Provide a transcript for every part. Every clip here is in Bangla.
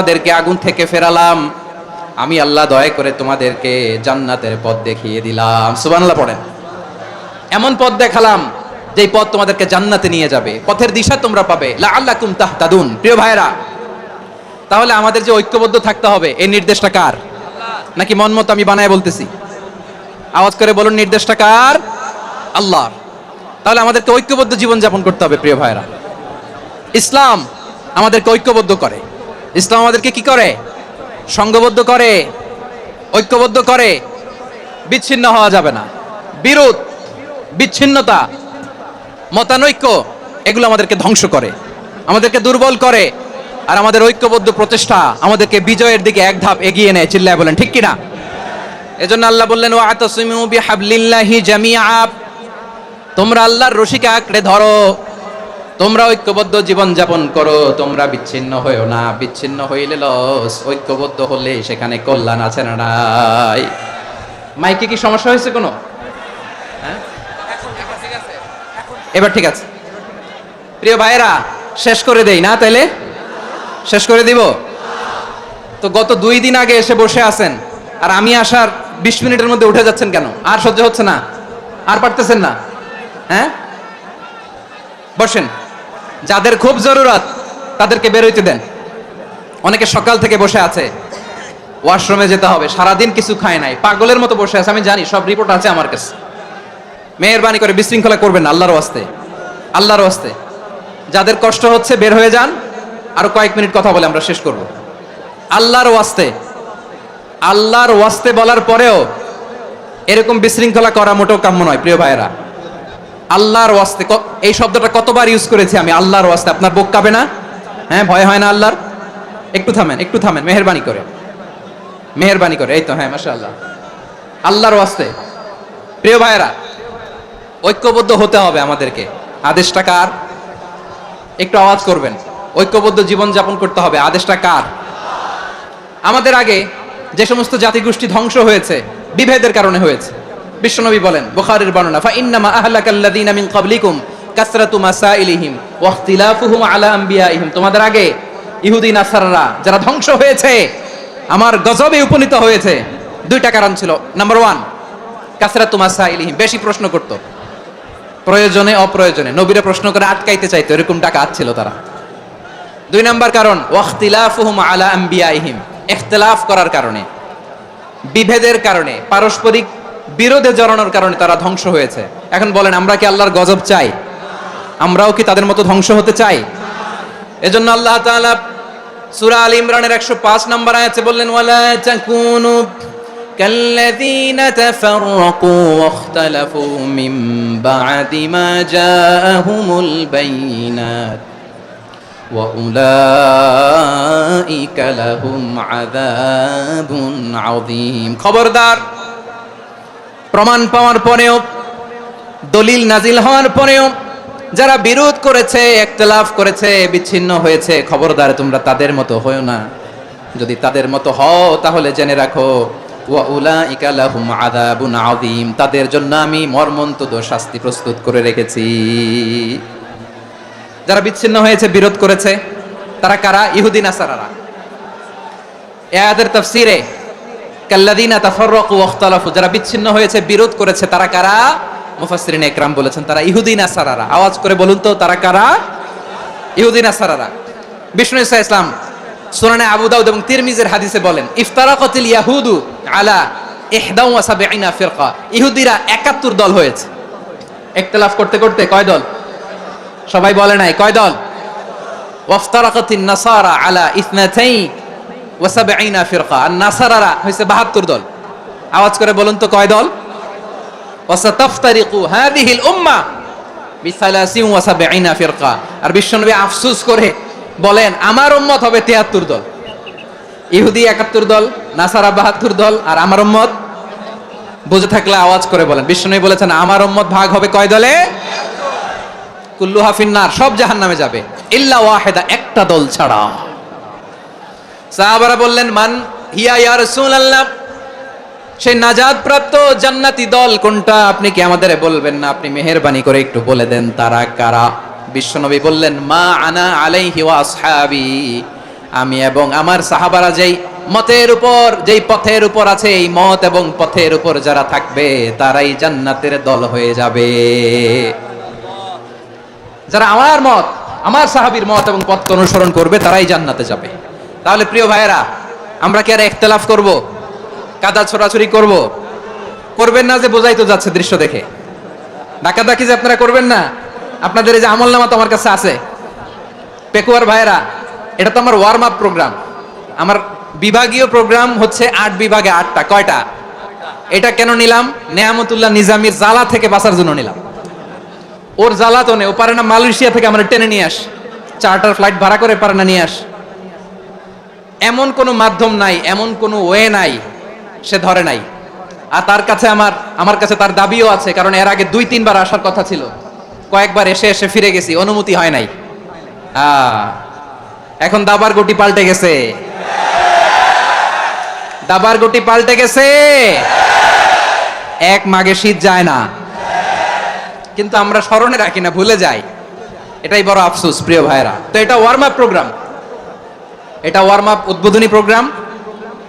তোমাদেরকে আগুন থেকে ফেরালাম, আমি আল্লাহ দয়া করে তোমাদেরকে জান্নাতের পথ দেখিয়ে দিলাম। সুবহানাল্লাহ পড়েন। এমন পথ দেখালাম যেই পথ তোমাদেরকে জান্নাতে নিয়ে যাবে, পথের দিশা তোমরা পাবে। লাআল্লাকুম তাহতাদুন। প্রিয় ভাইরা, তাহলে আমাদের যে ঐক্যবদ্ধ থাকতে হবে, এই নির্দেশটা কার? নাকি মন মতো আমি বানায় বলতেছি? আওয়াজ করে বলুন, নির্দেশটা কার? আল্লাহ। তাহলে আমাদেরকে ঐক্যবদ্ধ জীবন যাপন করতে হবে। প্রিয় ভাইরা, ইসলাম আমাদেরকে ঐক্যবদ্ধ করে। ইসলাম আমাদেরকে কি করে? সংঘবদ্ধ করে, ঐক্যবদ্ধ করে। বিচ্ছিন্ন হওয়া যাবে না। বিরোধ, বিচ্ছিন্নতা, মতানৈক্য এগুলো আমাদেরকে ধ্বংস করে, আমাদেরকে দুর্বল করে। আর আমাদের ঐক্যবদ্ধ প্রচেষ্টা আমাদেরকে বিজয়ের দিকে এক ধাপ এগিয়ে নেয়। চিল্লায় বলেন ঠিক কিনা? এজন্য আল্লাহ বললেন, ওয়াতাসিমু বিহাবলিল্লাহি জামিআ। তোমরা আল্লাহর রশিকে আঁকড়ে ধরো, তোমরা ঐক্যবদ্ধ জীবন যাপন করো, তোমরা বিচ্ছিন্ন হইও না। বিচ্ছিন্ন হইলে লস, ঐক্যবদ্ধ হলে সেখানে কল্যাণ আছে না নাই? মাইকে কি সমস্যা হয়েছে কোনো? হ্যাঁ, এবার ঠিক আছে। প্রিয় ভাইরা, শেষ করে দেই না? তাইলে শেষ করে দিব তো। গত 2 দিন আগে এসে বসে আছেন, আর আমি আসার 20 মিনিটের মধ্যে উঠে যাচ্ছেন কেন? আর সহ্য হচ্ছে না? আর পারতেছেন না? হ্যাঁ, বসেন। যাদের খুব জরুরত তাদেরকে বের হইতে দেন। অনেকে সকাল থেকে বসে আছে, ওয়াশরুমে যেতে হবে, সারাদিন কিছু খায় নাই, পাগলের মতো বসে আছে। আমি জানি, সব রিপোর্ট আছে আমার কাছে। মেহেরবানি করে বিশৃঙ্খলা করবেন না, আল্লাহর ওয়াস্তে, আল্লাহর ওয়াস্তে। যাদের কষ্ট হচ্ছে বের হয়ে যান। আরো কয়েক মিনিট কথা বলে আমরা শেষ করব। আল্লাহর ওয়াস্তে, আল্লাহর ওয়াস্তে বলার পরেও এরকম বিশৃঙ্খলা করা মোটেও কাম্য নয়। প্রিয় ভাইয়েরা, আল্লাহর ওয়াস্তে, এই শব্দটা কতবার ইউজ করেছি আমি, আল্লাহর ওয়াস্তে। আপনার বুক কাঁপে না? হ্যাঁ, ভয় হয় না আল্লাহর? একটু থামেন, একটু থামেন, মেহেরবানি করে, মেহেরবানি করে। এই তো, হ্যাঁ, মাশাআল্লাহ। আল্লাহর ওয়াস্তে। প্রিয় ভাইয়েরা, ঐক্যবদ্ধ হতে হবে আমাদেরকে। আদেশটা কার? একটু আওয়াজ করবেন। ঐক্যবদ্ধ জীবন যাপন করতে হবে, আদেশটা কার? আমাদের আগে যে সমস্ত জাতিগোষ্ঠী ধ্বংস হয়েছে, বিভেদের কারণে হয়েছে। বিশ্বনবী বলেন, বুখারীর বর্ণনা, ফা ইন্নামা আহলাকাল্লাযীনা মিন ক্বাবলিকুম কাসরাতু মাসাইলিহিম ওয়া ইখতিলাফুহুম আলা আমবিয়াইহিম। তোমাদের আগে ইহুদি নাসারারা যারা ধ্বংস হয়েছে, আমার গজবে উপনীত হয়েছে, 2টা কারণ ছিল। নাম্বার 1, কাসরাতু মাসাইলিহিম, বেশি প্রশ্ন করত, প্রয়োজনে অপ্রয়োজনে নবীরে প্রশ্ন করে আটকাইতে চাইতো, এরকম ডাকাত ছিল তারা। 2 নাম্বার কারণ, ওয়া ইখতিলাফুহুম আলা আমবিয়াইহিম, ইখতিলাফ করার কারণে, বিভেদের কারণে, পারস্পরিক বিরোধে জড়ানোর কারণে তারা ধ্বংস হয়েছে। এখন বলেন, আমরা কি আল্লাহর গজব চাই? আমরাও কি তাদের মতো ধ্বংস হতে চাই? এজন্য আল্লাহ তাআলা সূরা আল ইমরানের 105 নম্বর আয়াতে বললেন, ওয়ালা তাকুনু কাল্লাযীনা তাফাররাকু ওয়াখতালাফু মিন বা'দি মা জাআহুমুল বাইয়িনাত ওয়া উলাইকা লাহুম আযাবুন আযীম। খবরদার, প্রমাণ পাওয়ার পরেও, দলিল নাজিল হওয়ার পরেও যারা বিরোধ করেছে, ইখতিলাফ করেছে, বিচ্ছিন্ন হয়েছে, খবরদার তোমরা তাদের মতো হয়ো না। যদি তাদের মতো হও তাহলে জেনে রাখো, ওয়া উলাইকা লাহুম আযাবুন আযীম, তাদের জন্য আমি মর্মন্তুদ শাস্তি প্রস্তুত করে রেখেছি। যারা বিচ্ছিন্ন হয়েছে, বিরোধ করেছে, তারা কারা? ইহুদি নাসারারা। এই আয়াতের তাফসীরে কাল্লাযীনা তাফাররাকু ওয়াখতালাফু, যারা বিচ্ছিন্ন হয়েছে, বিরোধ করেছে, তারা কারা? মুফাসসিরিনে ইকরাম বলেছেন, তারা ইহুদি নাসারারা। আওয়াজ করে বলুন তো, তারা কারা? ইহুদি নাসারারা। বিষ্ণু ঈসা ইসলাম সুনানে আবু দাউদ এবং তিরমিজির হাদিসে বলেন, ইফতারাকাতিল ইয়াহুদু আলা 71 ফিরকা। ইহুদিরা 71 দল হয়েছে। ইখতিলাফ করতে করতে কয় দল? সবাই বলে নাই, কয় দল? ওয়াফতারাকাতিন নাসারা আলা 72 ফিরকা। আর নাসারারা হইছে 72 দল। আওয়াজ করে বলুন তো, কয় দল? ওয়াসাতাফতারিকু হাযিহিল উম্মাহ বি73 ফিরকা। আর বিশ্বনবী আফসোস করে বলেন, আমার উম্মত হবে 73 দল। ইহুদি 71 দল, নাসারা 72 দল, আর আমার উম্মত, বুঝে থাকলে আওয়াজ করে বলেন। বিশ্বনবী বলেছেন, আমার উম্মত ভাগ হবে কয় দলে? কুল্লুহা ফিন্নার, সব জাহান্নামে যাবে, ইল্লা ওয়াহিদা, একটা দল ছাড়া। সাহাবারা বললেন, মান হিয়া ইয়া রাসূলুল্লাহ, সেই নাজাত প্রাপ্ত জান্নাতি দল কোনটা? আপনি কি আমাদের বলবেন না? আপনি মেহেরবানি করে একটু বলে দেন তারা কারা। বিশ্বনবী বললেন, মা আনা আলাইহি ওয়া আসহাবি, আমি এবং আমার সাহাবারা যেই মতের উপর, যেই পথের উপর আছে, এই মত এবং পথের উপর যারা থাকবে তারাই জান্নাতের দল হয়ে যাবে। যারা আমার মত, আমার সাহাবীর মত এবং পথকে অনুসরণ করবে তারাই জান্নাতে যাবে। তাহলে প্রিয় ভাইয়েরা, আমরা কি আর ইখতিলাফ করব, কাদা ছোড়াছুরি করব? করবেন না যে বোঝাই তো যাচ্ছে দৃশ্য দেখে। ডাকাডাকি যে আপনারা করবেন না, আপনাদের এই যে আমলনামা তো আমার কাছে আছে। পেকুয়ার ভাইয়েরা, এটা তো আমার ওয়ার্ম আপ প্রোগ্রাম। আমার বিভাগীয় প্রোগ্রাম হচ্ছে 8 বিভাগে 8টা। কয়টা? এটা কেন নিলাম? নেয়ামতুল্লাহ নিজামীর জ্বালা থেকে বাঁচার জন্য নিলাম। ওর জ্বালা তো নেই, ও পারে না মালয়েশিয়া থেকে আমরা টেনে নিয়ে আস, চার্টার ফ্লাইট ভাড়া করে পারে না নিয়ে আস। এমন কোনো মাধ্যম নাই, এমন কোনো ওয়ে নাই, সে ধরে নাই। আর তার কাছে আমার কাছে তার দাবিও আছে, কারণ এর আগে 2-3 বার আসার কথা ছিল, কয়েকবার এসে এসে ফিরে গেছি, অনুমতি হয় নাই। এখন দাবার গুটি পাল্টে গেছে, দাবার গুটি পাল্টে গেছে। এক মাঘে শীত যায় না, কিন্তু আমরা স্মরণে রাখি না, ভুলে যাই। এটাই বড় আফসোস প্রিয় ভাইরা। তো এটা ওয়ার্ম আপ প্রোগ্রাম, এটা ওয়ার্ম আপ উদ্বোধনী প্রোগ্রাম,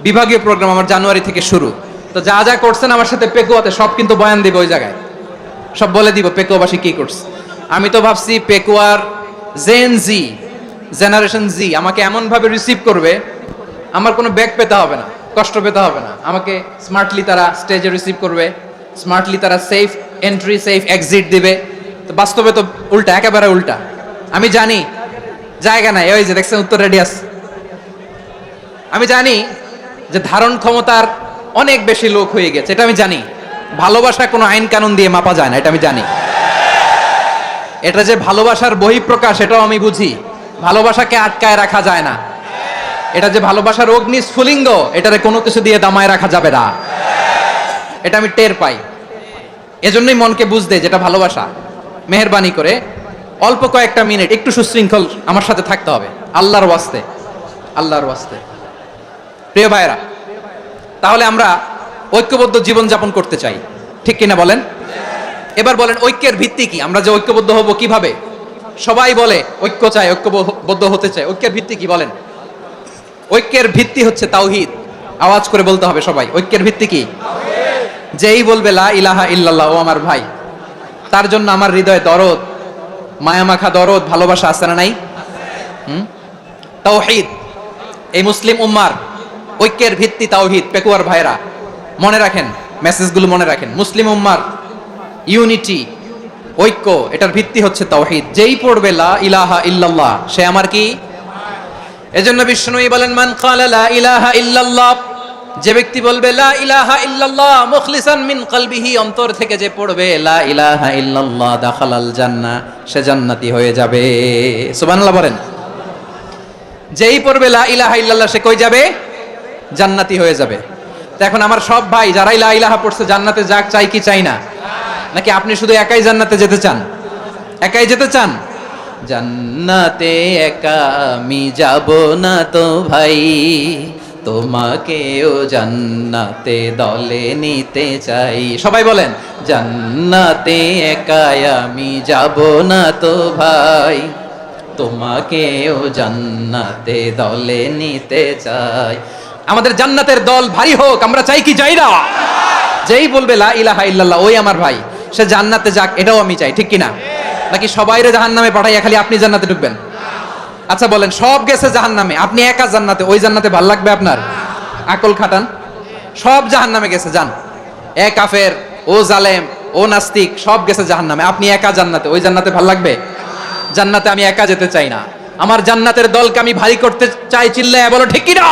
বিভাগীয় প্রোগ্রাম আমার জানুয়ারি থেকে শুরু। তো যা যা করছেন আমার সাথে পেকুয়াতে সব কিন্তু বয়ান দিব, ওই জায়গায় সব বলে দিব পেকুয়াবাসী কি করছে। আমি তো ভাবছি পেকুয়ার জেনারেশন জি আমাকে এমন ভাবে রিসিভ করবে, আমার কোনো ব্যাক পেতে হবে না, কষ্ট পেতে হবে না। আমাকে স্মার্টলি তারা স্টেজে রিসিভ করবে, স্মার্টলি তারা সেফ এন্ট্রি সেফ এক্সিট দিবে। তো বাস্তবে তো উল্টা, একেবারে উল্টা। আমি জানি জায়গা নাই, ওই যে দেখছেন উত্তর রেডিয়াস। আমি জানি যে ধারণ ক্ষমতার অনেক বেশি লোক হয়ে গেছে, এটা আমি জানি। ভালোবাসা কোনো আইন কানুন দিয়ে মাপা যায় না, এটা আমি জানি। এটা যে ভালোবাসার বহিঃপ্রকাশ, এটাও আমি বুঝি। ভালোবাসাকে আটকায় রাখা যায় না। এটা যে ভালোবাসার অগ্নি স্ফুলিঙ্গ, এটারে কোনো কিছু দিয়ে দামায় রাখা যাবে না, এটা আমি টের পাই। এজন্যই মনকে বুঝতে যেটা ভালোবাসা। মেহেরবানি করে অল্প কয়েকটা মিনিট একটু সুশৃঙ্খল আমার সাথে থাকতে হবে, আল্লাহর ওয়াস্তে, আল্লাহর ওয়াস্তে। প্রিয় ভাইরা, তাহলে আমরা ঐক্যবদ্ধ জীবন যাপন করতে চাই, ঠিক কিনা বলেন? এবার বলেন ঐক্যের ভিত্তি কি? আমরা যে ঐক্যবদ্ধ হব কিভাবে? সবাই বলে ঐক্য চাই, ঐক্যবদ্ধ হতে চাই। ঐক্যের ভিত্তি কি বলেন? ঐক্যের ভিত্তি হচ্ছে তাওহীদ। আওয়াজ করে বলতে হবে সবাই, ঐক্যের ভিত্তি কি? যেই বলবে লা ইলাহা ইল্লাল্লাহ, ও আমার ভাই, তার জন্য আমার হৃদয়ে দরদ, মায়ামাখা দরদ, ভালোবাসা আছে না নাই? তাওহীদ। এই মুসলিম উম্মার ঐক্যের ভিত্তি তাওহীদ। পেকুয়ার ভাইরা মনে রাখেন, মেসেজগুলো মনে রাখেন। মুসলিম উম্মার ইউনিটি, ঐক্য, এটার ভিত্তি হচ্ছে তাওহীদ। যেই পড়বে লা ইলাহা ইল্লাল্লাহ, সে আমার কি? এজন্য বিষ্ণুই বলেন, মান ক্বালা লা ইলাহা ইল্লাল্লাহ, যে ব্যক্তি বলবে লা ইলাহা ইল্লাল্লাহ মুখলিসান মিন কলবিহি, অন্তর থেকে যে পড়বে লা ইলাহা ইল্লাল্লাহ, দাখালাল জান্নাহ, সে জান্নাতি হয়ে যাবে। সুবহানাল্লাহ বলেন। যেই পড়বে লা ইলাহা ইল্লাল্লাহ, সে কই যাবে? জান্নাতি হয়ে যাবে। তো এখন আমার সব ভাই যারাই লা ইলাহা পড়ছে জান্নাতে যাক, চাই কি চাই না? নাকি আপনি শুধু একাই জান্নাতে যেতে চান? একাই যেতে চান? জান্নাতে একা আমি যাব না তো ভাই, তোমাকেও জান্নাতে দলে নিতে চাই। সবাই বলেন, জান্নাতে একা আমি যাব না তো ভাই, তোমাকেও জান্নাতে দলে নিতে চাই। আমাদের জান্নাতের দল ভারী হোক, আমরা চাই কি চাই না? যেই বলবে লা ইলাহা ইল্লাল্লাহ, ওই আমার ভাই, সে জান্নাতে যাক, এটাও আমি চাই, ঠিক কিনা? নাকি সবাইরে জাহান্নামে পাঠাইয়া খালি আপনি জান্নাতে ঢুকবেন? আচ্ছা বলেন, সব গেছে জাহান্নামে, আপনি একা জান্নাতে, ওই জান্নাতে ভাল লাগবে আপনার? আকল খাটান। সব জাহান্নামে গেছে, যান। এ কাফের, ও জালেম, ও নাস্তিক, সব গেছে জাহান্নামে, আপনি একা জান্নাতে, ওই জান্নাতে ভাল লাগবে? জান্নাতে আমি একা যেতে চাই না, আমার জান্নাতের দলকে আমি ভারী করতে চাই। চিল্লায় বলো ঠিক কিনা?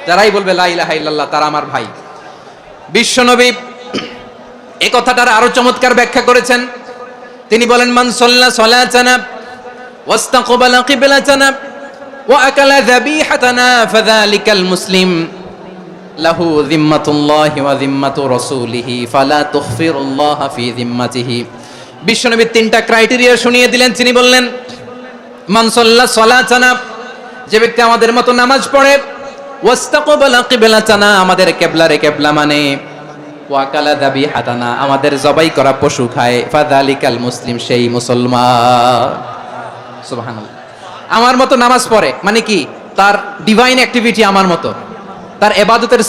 যারাই বলবে লা ইলাহা ইল্লাল্লাহ, তারা আমার ভাই। বিশ্বনবী এই কথাটার আরো চমৎকার ব্যাখ্যা করেছেন। তিনি বলেন, মান সাল্লা সালাতানা ওয়াস্তাকবালা কিবলাতানা ওয়া আকালা যাবিহাতানা ফাযালিকাল মুসলিম লাহু যিম্মাতুল্লাহি ওয়া যিম্মাতু রাসূলিহি ফালা তুগফিরুল্লাহা ফি যিম্মাতিহি। বিশ্বনবী তিনটা ক্রাইটেরিয়া শুনিয়ে দিলেন। তিনি বললেন, মান সাল্লা সালাতানা, যে ব্যক্তি আমাদের মতো নামাজ পড়ে, ওয়াস্তাকবালা কিবলাতানা, আমাদের কিবলারে কিবলা মানে, ওয়াকালা যাবিহাতানা, আমাদের জবাই করা পশু খায়, ফাযালিকাল মুসলিম, সেই মুসলমান। সুবহানাল্লাহ। আমার মতো নামাজ পড়ে, মানে কি তার ডিভাইন অ্যাক্টিভিটি আমার মতো, তার এবাদতের